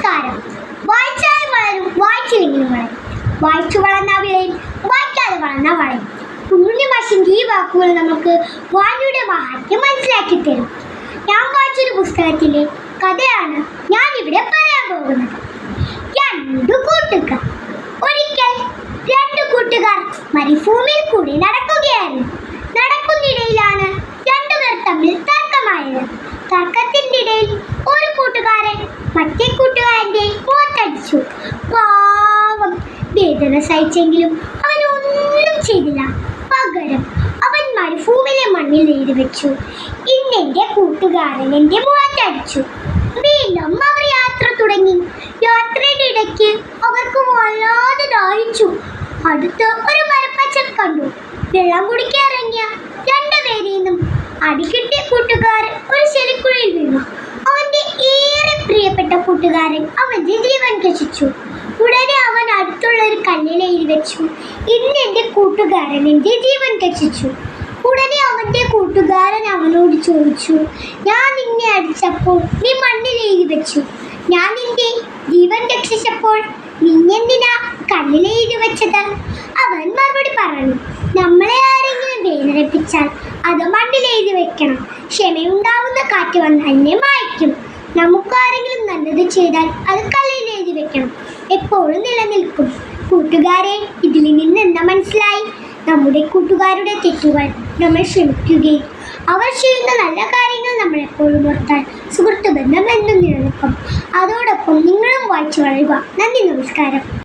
നമസ്കാരം. വായിച്ചാൽ വളരും, വായിച്ചില്ലെങ്കിലും വളരും. വായിച്ചു വളർന്ന വിളയും, വായിക്കാതെ വളർന്ന വളയും. കുഞ്ഞുമാഷിൻ്റെ ഈ വാക്കുകൾ നമുക്ക് വായനയുടെ മഹാത്മ്യം മനസ്സിലാക്കി തരും. ഞാൻ വായിച്ചൊരു പുസ്തകത്തിലെ കഥയാണ് ഞാനിവിടെ പറയാൻ പോകുന്നത്. രണ്ടു കൂട്ടുകാർ. ഒരിക്കൽ രണ്ടു കൂട്ടുകാർ മരുഭൂമിയിൽ കൂടി നടക്കുകയായിരുന്നു. നടക്കുന്നിടയിലാണ് രണ്ടുപേർ തമ്മിൽ തർക്കമായത്. തർക്കത്തിൻ്റെ ഇടയിൽ ഒരു കൂട്ടുകാരൻ മറ്റേ കൂട്ടുകാരൻ്റെ മുഖത്തടിച്ചു. പാവം, വേദന സഹിച്ചെങ്കിലും അവൻ ഒന്നും ചെയ്തില്ല. പകരം അവൻ മരുഭൂമിയിലെ മണ്ണിൽ എഴുതി വെച്ചു, ഇന്നെൻ്റെ കൂട്ടുകാരൻ എൻ്റെ മുഖത്തടിച്ചു. വീണ്ടും അവർ യാത്ര തുടങ്ങി. യാത്രയുടെ ഇടയ്ക്ക് അവർക്ക് വല്ലാതെ ദാഹിച്ചു. അടുത്ത് ഒരു മരപ്പച്ചൽ കണ്ടു. വെള്ളം കുടിക്കാൻ ഇറങ്ങിയ രണ്ടുപേരെയും അടികിട്ടിയ കൂട്ടുകാരൻ ഒരു ചെളിക്കുഴിയിൽ വീണു. അവൻ്റെ ഏറെ പ്രിയപ്പെട്ട കൂട്ടുകാരൻ അവൻ്റെ ജീവൻ രക്ഷിച്ചു. ഉടനെ അവൻ അടുത്തുള്ള ഒരു കല്ലിൽ എഴുതി വെച്ചു, ഇന്ന് എൻ്റെ കൂട്ടുകാരൻ എൻ്റെ ജീവൻ രക്ഷിച്ചു. ഉടനെ അവൻ്റെ കൂട്ടുകാരൻ അവനോട് ചോദിച്ചു, ഞാൻ നിന്നെ അടിച്ചപ്പോൾ നീ മണ്ണിൽ എഴുതി വെച്ചു, ഞാൻ നിന്റെ ജീവൻ രക്ഷിച്ചപ്പോൾ നീ എന്തിനാ കല്ലിൽ എഴുതി വെച്ചത്? അവൻ മറുപടി പറഞ്ഞു, നമ്മളെ ആരെങ്കിലും വേദനിപ്പിച്ചാൽ അത് മണ്ണിൽ എഴുതി വെക്കണം. ക്ഷമയുണ്ടാവുന്ന കാറ്റ് വന്നാൽ എന്നെ മായ്ക്കും. നമുക്കാരെങ്കിലും നല്ലത് ചെയ്താൽ അത് കല്ലിൽ എഴുതി വെക്കണം, എപ്പോഴും നിലനിൽക്കും. കൂട്ടുകാരെ, ഇതിൽ നിന്ന് എന്താ മനസ്സിലായി? നമ്മുടെ കൂട്ടുകാരുടെ തെറ്റുകൾ നമ്മൾ ക്ഷമിക്കുകയും അവർ ചെയ്യുന്ന നല്ല കാര്യങ്ങൾ നമ്മൾ എപ്പോഴും ഓർത്താൽ സുഹൃത്ത് ബന്ധം എന്നും നിലനിൽക്കും. അതോടൊപ്പം നിങ്ങളും വായിച്ചു വളരുക. നന്ദി, നമസ്കാരം.